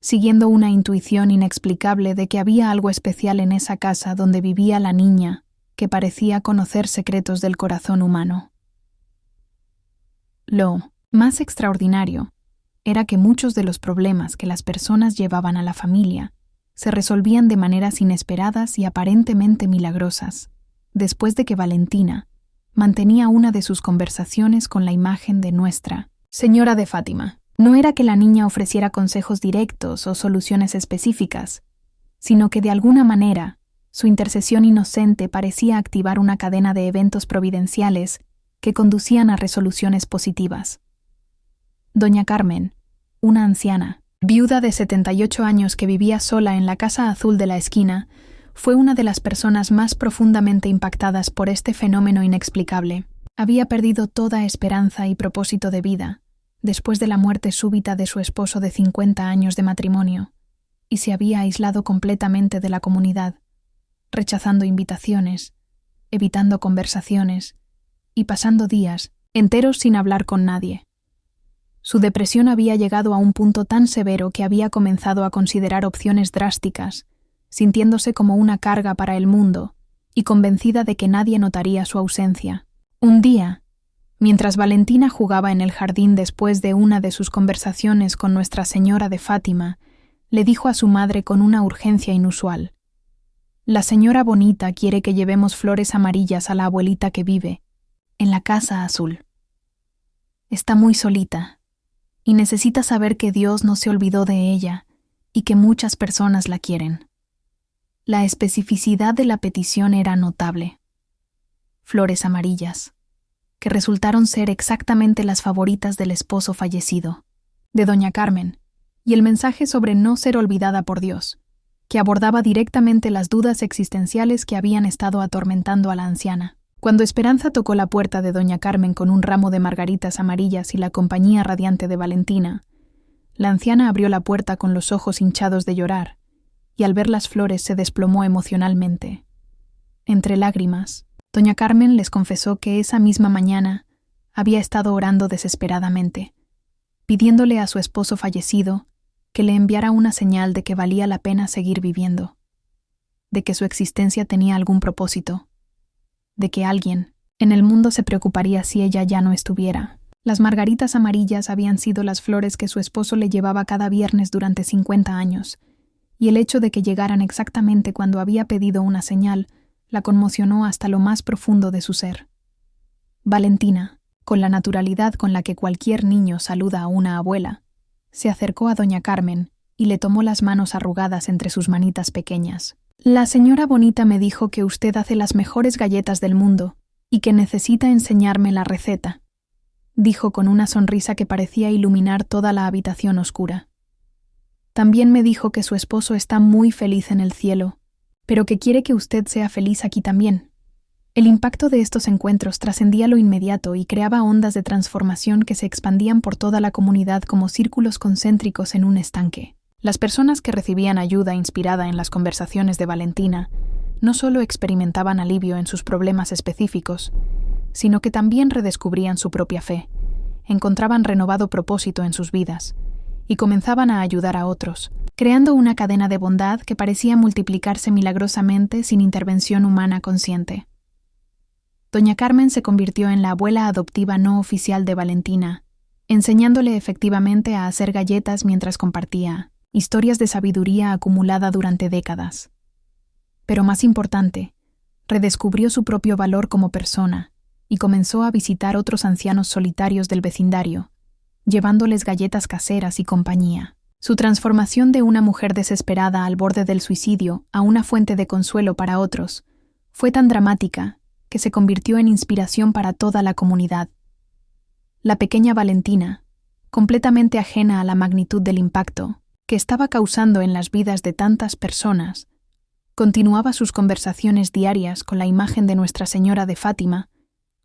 siguiendo una intuición inexplicable de que había algo especial en esa casa donde vivía la niña que parecía conocer secretos del corazón humano. Lo más extraordinario era que muchos de los problemas que las personas llevaban a la familia se resolvían de maneras inesperadas y aparentemente milagrosas, después de que Valentina mantenía una de sus conversaciones con la imagen de Nuestra Señora de Fátima. No era que la niña ofreciera consejos directos o soluciones específicas, sino que de alguna manera su intercesión inocente parecía activar una cadena de eventos providenciales que conducían a resoluciones positivas. Doña Carmen, una anciana, viuda de 78 años que vivía sola en la casa azul de la esquina, fue una de las personas más profundamente impactadas por este fenómeno inexplicable. Había perdido toda esperanza y propósito de vida, después de la muerte súbita de su esposo de 50 años de matrimonio, y se había aislado completamente de la comunidad, rechazando invitaciones, evitando conversaciones y pasando días enteros sin hablar con nadie. Su depresión había llegado a un punto tan severo que había comenzado a considerar opciones drásticas, sintiéndose como una carga para el mundo y convencida de que nadie notaría su ausencia. Un día, mientras Valentina jugaba en el jardín después de una de sus conversaciones con Nuestra Señora de Fátima, le dijo a su madre con una urgencia inusual: «La señora Bonita quiere que llevemos flores amarillas a la abuelita que vive en la casa azul. Está muy solita y necesita saber que Dios no se olvidó de ella y que muchas personas la quieren». La especificidad de la petición era notable. Flores amarillas, que resultaron ser exactamente las favoritas del esposo fallecido, de doña Carmen, y el mensaje sobre no ser olvidada por Dios, que abordaba directamente las dudas existenciales que habían estado atormentando a la anciana. Cuando Esperanza tocó la puerta de doña Carmen con un ramo de margaritas amarillas y la compañía radiante de Valentina, la anciana abrió la puerta con los ojos hinchados de llorar, y al ver las flores se desplomó emocionalmente. Entre lágrimas, doña Carmen les confesó que esa misma mañana había estado orando desesperadamente, pidiéndole a su esposo fallecido que le enviara una señal de que valía la pena seguir viviendo, de que su existencia tenía algún propósito, de que alguien en el mundo se preocuparía si ella ya no estuviera. Las margaritas amarillas habían sido las flores que su esposo le llevaba cada viernes durante 50 años, y el hecho de que llegaran exactamente cuando había pedido una señal la conmocionó hasta lo más profundo de su ser. Valentina, con la naturalidad con la que cualquier niño saluda a una abuela, se acercó a doña Carmen y le tomó las manos arrugadas entre sus manitas pequeñas. «La señora Bonita me dijo que usted hace las mejores galletas del mundo y que necesita enseñarme la receta», dijo con una sonrisa que parecía iluminar toda la habitación oscura. «También me dijo que su esposo está muy feliz en el cielo, pero que quiere que usted sea feliz aquí también». El impacto de estos encuentros trascendía lo inmediato y creaba ondas de transformación que se expandían por toda la comunidad como círculos concéntricos en un estanque. Las personas que recibían ayuda inspirada en las conversaciones de Valentina no solo experimentaban alivio en sus problemas específicos, sino que también redescubrían su propia fe, encontraban renovado propósito en sus vidas y comenzaban a ayudar a otros, creando una cadena de bondad que parecía multiplicarse milagrosamente sin intervención humana consciente. Doña Carmen se convirtió en la abuela adoptiva no oficial de Valentina, enseñándole efectivamente a hacer galletas mientras compartía historias de sabiduría acumulada durante décadas. Pero más importante, redescubrió su propio valor como persona y comenzó a visitar otros ancianos solitarios del vecindario, llevándoles galletas caseras y compañía. Su transformación de una mujer desesperada al borde del suicidio a una fuente de consuelo para otros fue tan dramática que se convirtió en inspiración para toda la comunidad. La pequeña Valentina, completamente ajena a la magnitud del impacto que estaba causando en las vidas de tantas personas, continuaba sus conversaciones diarias con la imagen de Nuestra Señora de Fátima,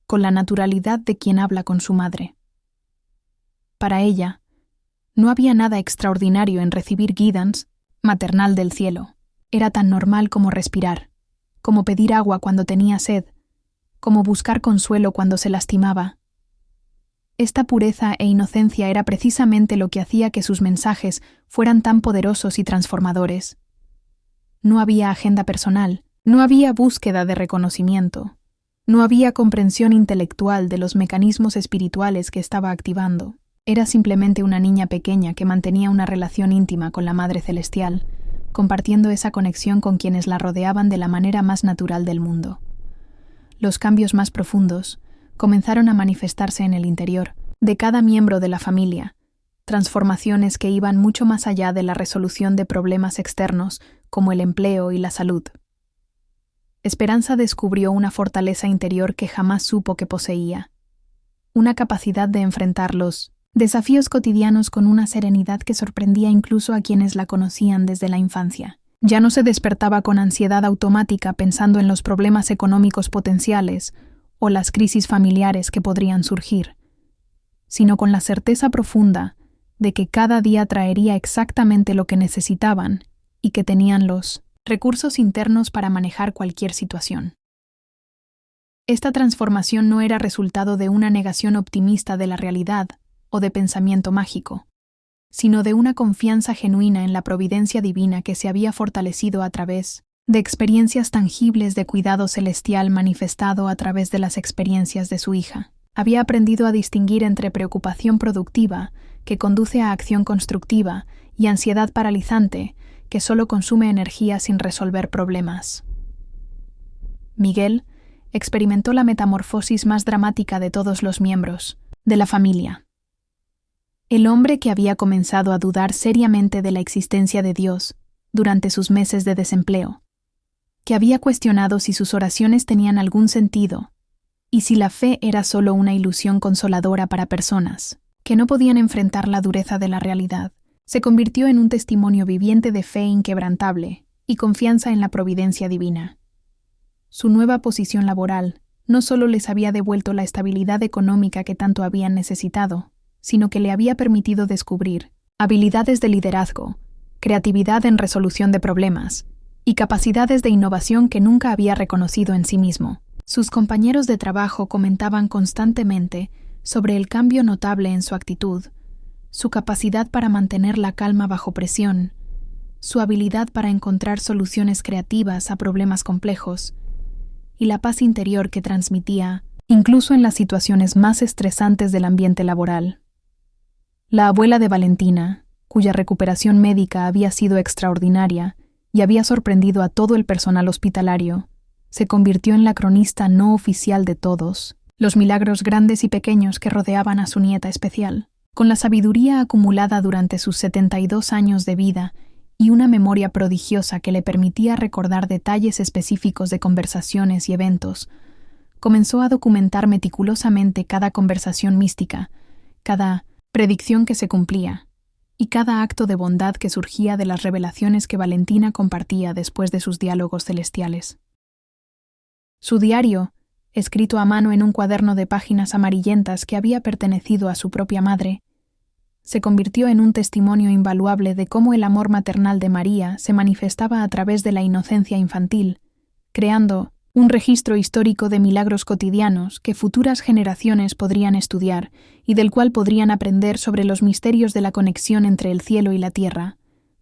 con la naturalidad de quien habla con su madre. Para ella, no había nada extraordinario en recibir guidance maternal del cielo. Era tan normal como respirar, como pedir agua cuando tenía sed, como buscar consuelo cuando se lastimaba. Esta pureza e inocencia era precisamente lo que hacía que sus mensajes fueran tan poderosos y transformadores. No había agenda personal, no había búsqueda de reconocimiento, no había comprensión intelectual de los mecanismos espirituales que estaba activando. Era simplemente una niña pequeña que mantenía una relación íntima con la Madre Celestial, compartiendo esa conexión con quienes la rodeaban de la manera más natural del mundo. Los cambios más profundos comenzaron a manifestarse en el interior de cada miembro de la familia, transformaciones que iban mucho más allá de la resolución de problemas externos como el empleo y la salud. Esperanza descubrió una fortaleza interior que jamás supo que poseía, una capacidad de enfrentar los desafíos cotidianos con una serenidad que sorprendía incluso a quienes la conocían desde la infancia. Ya no se despertaba con ansiedad automática pensando en los problemas económicos potenciales o las crisis familiares que podrían surgir. sino con la certeza profunda de que cada día traería exactamente lo que necesitaban y que tenían los recursos internos para manejar cualquier situación. Esta transformación no era resultado de una negación optimista de la realidad o de pensamiento mágico, sino de una confianza genuina en la providencia divina que se había fortalecido a través de experiencias tangibles de cuidado celestial manifestado a través de las experiencias de su hija. Había aprendido a distinguir entre preocupación productiva, que conduce a acción constructiva, y ansiedad paralizante, que solo consume energía sin resolver problemas. Miguel experimentó la metamorfosis más dramática de todos los miembros de la familia. El hombre que había comenzado a dudar seriamente de la existencia de Dios durante sus meses de desempleo, que había cuestionado si sus oraciones tenían algún sentido y si la fe era solo una ilusión consoladora para personas que no podían enfrentar la dureza de la realidad, se convirtió en un testimonio viviente de fe inquebrantable y confianza en la providencia divina. Su nueva posición laboral no solo les había devuelto la estabilidad económica que tanto habían necesitado, sino que le había permitido descubrir habilidades de liderazgo, creatividad en resolución de problemas y capacidades de innovación que nunca había reconocido en sí mismo. Sus compañeros de trabajo comentaban constantemente sobre el cambio notable en su actitud, su capacidad para mantener la calma bajo presión, su habilidad para encontrar soluciones creativas a problemas complejos, y la paz interior que transmitía, incluso en las situaciones más estresantes del ambiente laboral. La abuela de Valentina, cuya recuperación médica había sido extraordinaria y había sorprendido a todo el personal hospitalario, se convirtió en la cronista no oficial de todos los milagros grandes y pequeños que rodeaban a su nieta especial. Con la sabiduría acumulada durante sus 72 años de vida y una memoria prodigiosa que le permitía recordar detalles específicos de conversaciones y eventos, comenzó a documentar meticulosamente cada conversación mística, cada predicción que se cumplía, y cada acto de bondad que surgía de las revelaciones que Valentina compartía después de sus diálogos celestiales. Su diario, escrito a mano en un cuaderno de páginas amarillentas que había pertenecido a su propia madre, se convirtió en un testimonio invaluable de cómo el amor maternal de María se manifestaba a través de la inocencia infantil, creando un registro histórico de milagros cotidianos que futuras generaciones podrían estudiar y del cual podrían aprender sobre los misterios de la conexión entre el cielo y la tierra.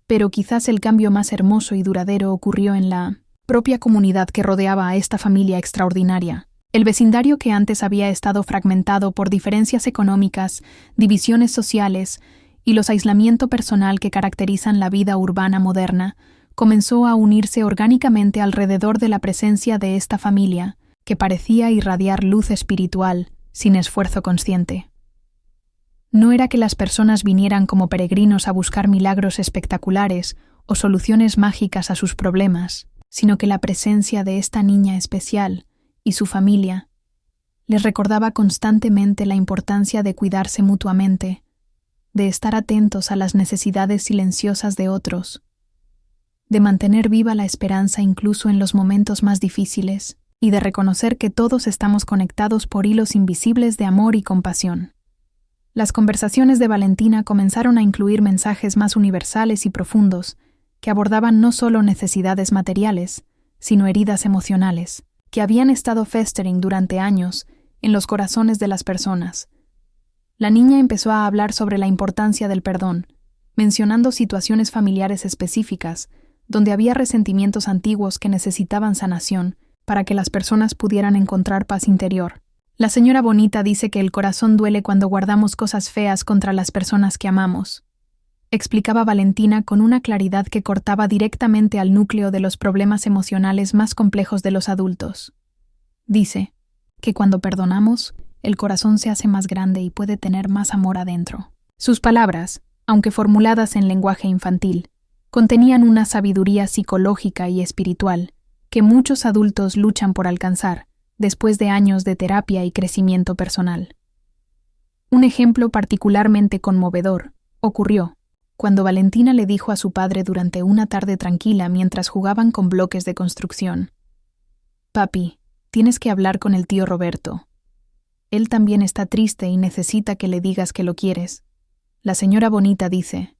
Pero quizás el cambio más hermoso y duradero ocurrió en la propia comunidad que rodeaba a esta familia extraordinaria. El vecindario, que antes había estado fragmentado por diferencias económicas, divisiones sociales y los aislamiento personal que caracterizan la vida urbana moderna, comenzó a unirse orgánicamente alrededor de la presencia de esta familia, que parecía irradiar luz espiritual sin esfuerzo consciente. No era que las personas vinieran como peregrinos a buscar milagros espectaculares o soluciones mágicas a sus problemas, sino que la presencia de esta niña especial y su familia les recordaba constantemente la importancia de cuidarse mutuamente, de estar atentos a las necesidades silenciosas de otros, de mantener viva la esperanza incluso en los momentos más difíciles y de reconocer que todos estamos conectados por hilos invisibles de amor y compasión. Las conversaciones de Valentina comenzaron a incluir mensajes más universales y profundos que abordaban no solo necesidades materiales, sino heridas emocionales, que habían estado festering durante años en los corazones de las personas. La niña empezó a hablar sobre la importancia del perdón, mencionando situaciones familiares específicas donde había resentimientos antiguos que necesitaban sanación para que las personas pudieran encontrar paz interior. La señora Bonita dice que el corazón duele cuando guardamos cosas feas contra las personas que amamos, explicaba Valentina con una claridad que cortaba directamente al núcleo de los problemas emocionales más complejos de los adultos. Dice que cuando perdonamos, el corazón se hace más grande y puede tener más amor adentro. Sus palabras, aunque formuladas en lenguaje infantil, contenían una sabiduría psicológica y espiritual que muchos adultos luchan por alcanzar después de años de terapia y crecimiento personal. Un ejemplo particularmente conmovedor ocurrió cuando Valentina le dijo a su padre durante una tarde tranquila mientras jugaban con bloques de construcción: «Papi, tienes que hablar con el tío Roberto. Él también está triste y necesita que le digas que lo quieres. La señora Bonita dice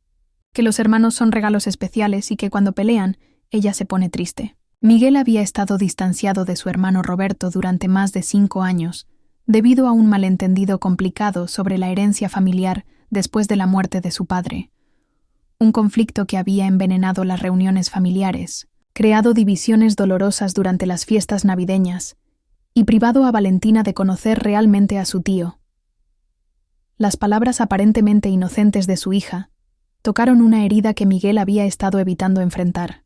que los hermanos son regalos especiales y que cuando pelean, ella se pone triste. Miguel había estado distanciado de su hermano Roberto durante más de 5 años, debido a un malentendido complicado sobre la herencia familiar después de la muerte de su padre. Un conflicto que había envenenado las reuniones familiares, creado divisiones dolorosas durante las fiestas navideñas y privado a Valentina de conocer realmente a su tío. Las palabras aparentemente inocentes de su hija tocaron una herida que Miguel había estado evitando enfrentar.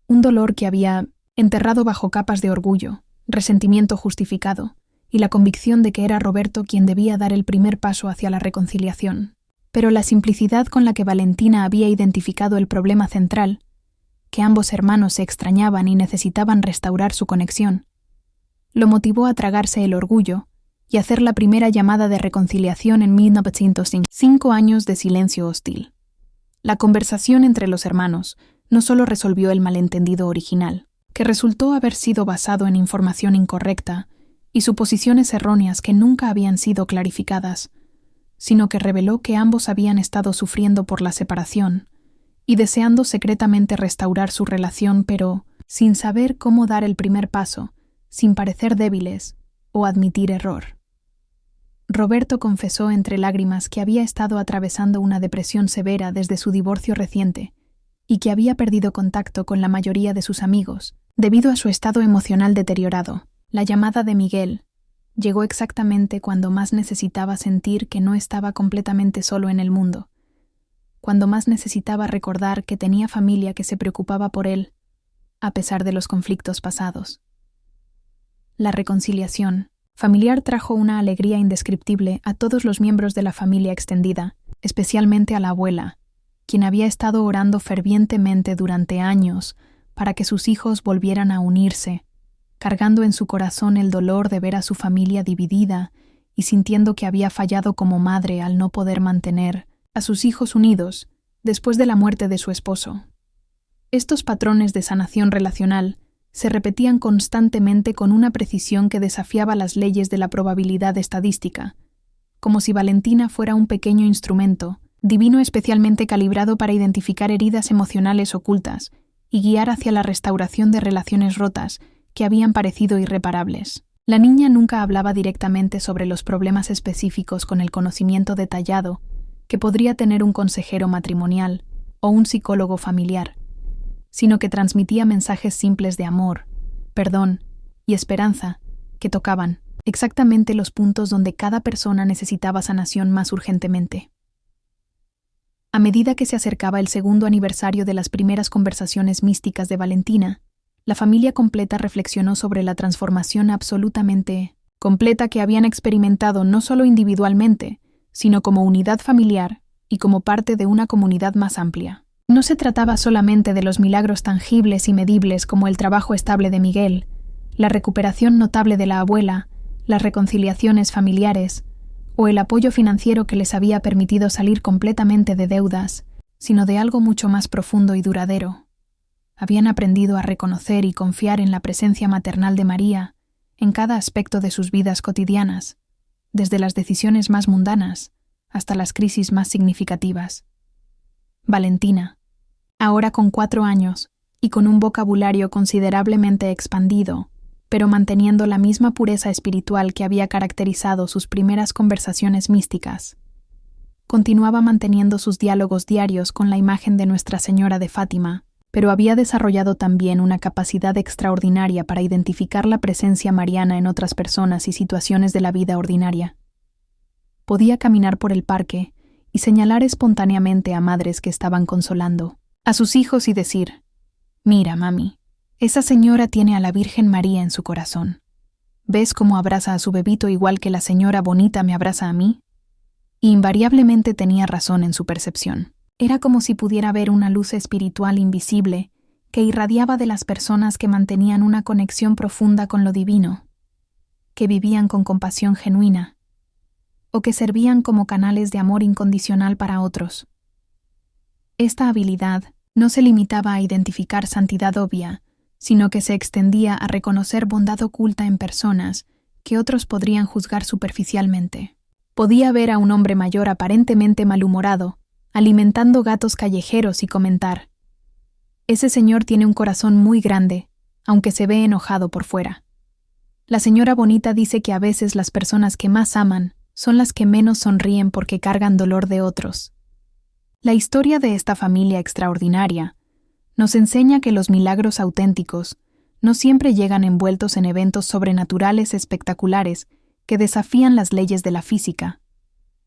Un dolor que había enterrado bajo capas de orgullo, resentimiento justificado y la convicción de que era Roberto quien debía dar el primer paso hacia la reconciliación. Pero la simplicidad con la que Valentina había identificado el problema central, que ambos hermanos se extrañaban y necesitaban restaurar su conexión, lo motivó a tragarse el orgullo y hacer la primera llamada de reconciliación en 1905. 5 años de silencio hostil. La conversación entre los hermanos no solo resolvió el malentendido original, que resultó haber sido basado en información incorrecta y suposiciones erróneas que nunca habían sido clarificadas, sino que reveló que ambos habían estado sufriendo por la separación y deseando secretamente restaurar su relación, pero sin saber cómo dar el primer paso, sin parecer débiles o admitir error. Roberto confesó entre lágrimas que había estado atravesando una depresión severa desde su divorcio reciente y que había perdido contacto con la mayoría de sus amigos debido a su estado emocional deteriorado. La llamada de Miguel llegó exactamente cuando más necesitaba sentir que no estaba completamente solo en el mundo, cuando más necesitaba recordar que tenía familia que se preocupaba por él, a pesar de los conflictos pasados. La reconciliación familiar trajo una alegría indescriptible a todos los miembros de la familia extendida, especialmente a la abuela, quien había estado orando fervientemente durante años para que sus hijos volvieran a unirse, cargando en su corazón el dolor de ver a su familia dividida y sintiendo que había fallado como madre al no poder mantener a sus hijos unidos después de la muerte de su esposo. Estos patrones de sanación relacional se repetían constantemente con una precisión que desafiaba las leyes de la probabilidad estadística, como si Valentina fuera un pequeño instrumento divino especialmente calibrado para identificar heridas emocionales ocultas y guiar hacia la restauración de relaciones rotas que habían parecido irreparables. La niña nunca hablaba directamente sobre los problemas específicos con el conocimiento detallado que podría tener un consejero matrimonial o un psicólogo familiar, sino que transmitía mensajes simples de amor, perdón y esperanza que tocaban exactamente los puntos donde cada persona necesitaba sanación más urgentemente. A medida que se acercaba el 2º aniversario de las primeras conversaciones místicas de Valentina, la familia completa reflexionó sobre la transformación absolutamente completa que habían experimentado no solo individualmente, sino como unidad familiar y como parte de una comunidad más amplia. No se trataba solamente de los milagros tangibles y medibles como el trabajo estable de Miguel, la recuperación notable de la abuela, las reconciliaciones familiares o el apoyo financiero que les había permitido salir completamente de deudas, sino de algo mucho más profundo y duradero. Habían aprendido a reconocer y confiar en la presencia maternal de María en cada aspecto de sus vidas cotidianas, desde las decisiones más mundanas hasta las crisis más significativas. Valentina, ahora con 4 años y con un vocabulario considerablemente expandido, pero manteniendo la misma pureza espiritual que había caracterizado sus primeras conversaciones místicas, continuaba manteniendo sus diálogos diarios con la imagen de Nuestra Señora de Fátima, pero había desarrollado también una capacidad extraordinaria para identificar la presencia mariana en otras personas y situaciones de la vida ordinaria. Podía caminar por el parque y señalar espontáneamente a madres que estaban consolando a sus hijos y decir: «Mira, mami, esa señora tiene a la Virgen María en su corazón. ¿Ves cómo abraza a su bebito igual que la señora Bonita me abraza a mí?» Y invariablemente tenía razón en su percepción. Era como si pudiera ver una luz espiritual invisible que irradiaba de las personas que mantenían una conexión profunda con lo divino, que vivían con compasión genuina, o que servían como canales de amor incondicional para otros. Esta habilidad no se limitaba a identificar santidad obvia, sino que se extendía a reconocer bondad oculta en personas que otros podrían juzgar superficialmente. Podía ver a un hombre mayor aparentemente malhumorado, alimentando gatos callejeros y comentar: «Ese señor tiene un corazón muy grande, aunque se ve enojado por fuera». La señora bonita dice que a veces las personas que más aman son las que menos sonríen porque cargan dolor de otros. La historia de esta familia extraordinaria nos enseña que los milagros auténticos no siempre llegan envueltos en eventos sobrenaturales espectaculares que desafían las leyes de la física,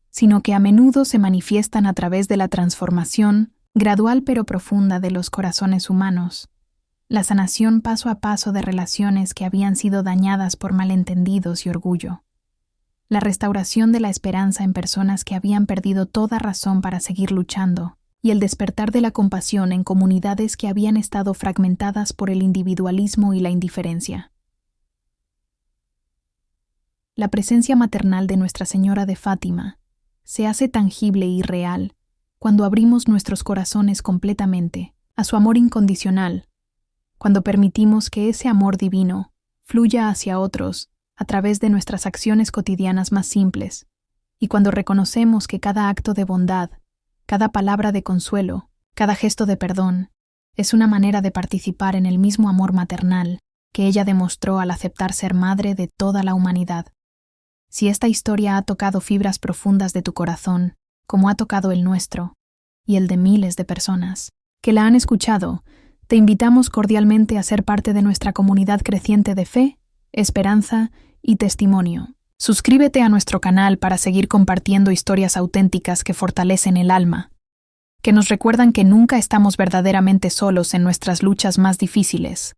sino que a menudo se manifiestan a través de la transformación gradual pero profunda de los corazones humanos, la sanación paso a paso de relaciones que habían sido dañadas por malentendidos y orgullo, la restauración de la esperanza en personas que habían perdido toda razón para seguir luchando, y el despertar de la compasión en comunidades que habían estado fragmentadas por el individualismo y la indiferencia. La presencia maternal de Nuestra Señora de Fátima se hace tangible y real cuando abrimos nuestros corazones completamente a su amor incondicional, cuando permitimos que ese amor divino fluya hacia otros a través de nuestras acciones cotidianas más simples, y cuando reconocemos que cada acto de bondad, cada palabra de consuelo, cada gesto de perdón, es una manera de participar en el mismo amor maternal que ella demostró al aceptar ser madre de toda la humanidad. Si esta historia ha tocado fibras profundas de tu corazón, como ha tocado el nuestro, y el de miles de personas que la han escuchado, te invitamos cordialmente a ser parte de nuestra comunidad creciente de fe, esperanza y testimonio. Suscríbete a nuestro canal para seguir compartiendo historias auténticas que fortalecen el alma, que nos recuerdan que nunca estamos verdaderamente solos en nuestras luchas más difíciles,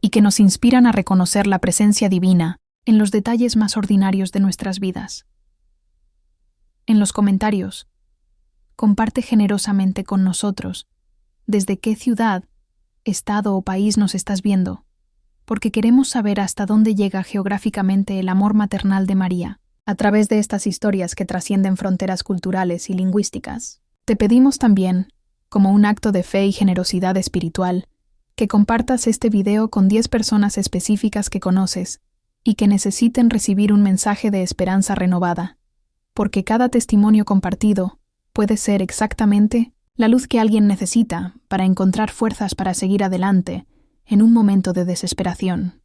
y que nos inspiran a reconocer la presencia divina en los detalles más ordinarios de nuestras vidas. En los comentarios, comparte generosamente con nosotros desde qué ciudad, estado o país nos estás viendo, porque queremos saber hasta dónde llega geográficamente el amor maternal de María, a través de estas historias que trascienden fronteras culturales y lingüísticas. Te pedimos también, como un acto de fe y generosidad espiritual, que compartas este video con 10 personas específicas que conoces y que necesiten recibir un mensaje de esperanza renovada, porque cada testimonio compartido puede ser exactamente la luz que alguien necesita para encontrar fuerzas para seguir adelante en un momento de desesperación.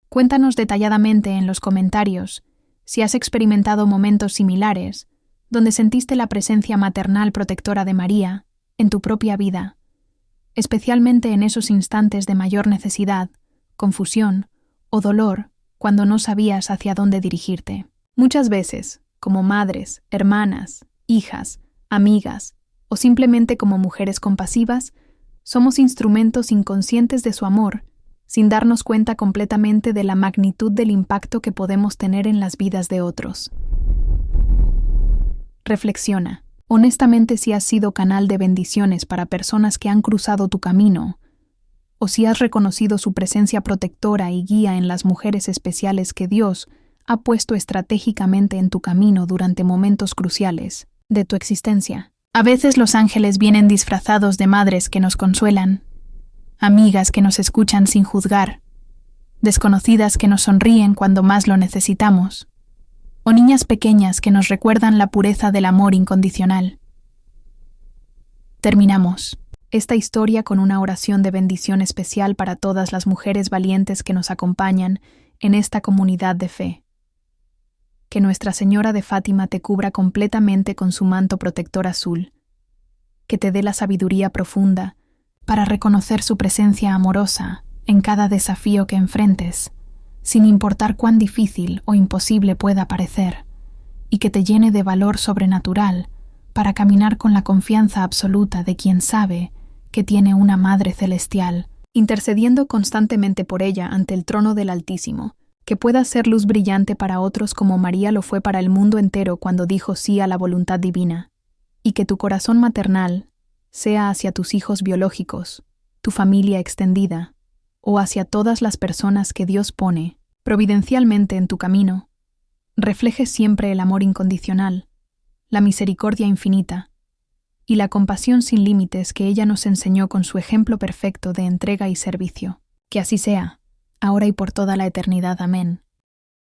Cuéntanos detalladamente en los comentarios si has experimentado momentos similares donde sentiste la presencia maternal protectora de María en tu propia vida, especialmente en esos instantes de mayor necesidad, confusión o dolor cuando no sabías hacia dónde dirigirte. Muchas veces, como madres, hermanas, hijas, amigas o simplemente como mujeres compasivas, somos instrumentos inconscientes de su amor, sin darnos cuenta completamente de la magnitud del impacto que podemos tener en las vidas de otros. Reflexiona, honestamente, si has sido canal de bendiciones para personas que han cruzado tu camino, o si has reconocido su presencia protectora y guía en las mujeres especiales que Dios ha puesto estratégicamente en tu camino durante momentos cruciales de tu existencia. A veces los ángeles vienen disfrazados de madres que nos consuelan, amigas que nos escuchan sin juzgar, desconocidas que nos sonríen cuando más lo necesitamos, o niñas pequeñas que nos recuerdan la pureza del amor incondicional. Terminamos esta historia con una oración de bendición especial para todas las mujeres valientes que nos acompañan en esta comunidad de fe. Que Nuestra Señora de Fátima te cubra completamente con su manto protector azul, que te dé la sabiduría profunda para reconocer su presencia amorosa en cada desafío que enfrentes, sin importar cuán difícil o imposible pueda parecer, y que te llene de valor sobrenatural para caminar con la confianza absoluta de quien sabe que tiene una Madre Celestial, intercediendo constantemente por ella ante el trono del Altísimo, que pueda ser luz brillante para otros como María lo fue para el mundo entero cuando dijo sí a la voluntad divina, y que tu corazón maternal sea hacia tus hijos biológicos, tu familia extendida, o hacia todas las personas que Dios pone providencialmente en tu camino, refleje siempre el amor incondicional, la misericordia infinita y la compasión sin límites que ella nos enseñó con su ejemplo perfecto de entrega y servicio. Que así sea, ahora y por toda la eternidad. Amén.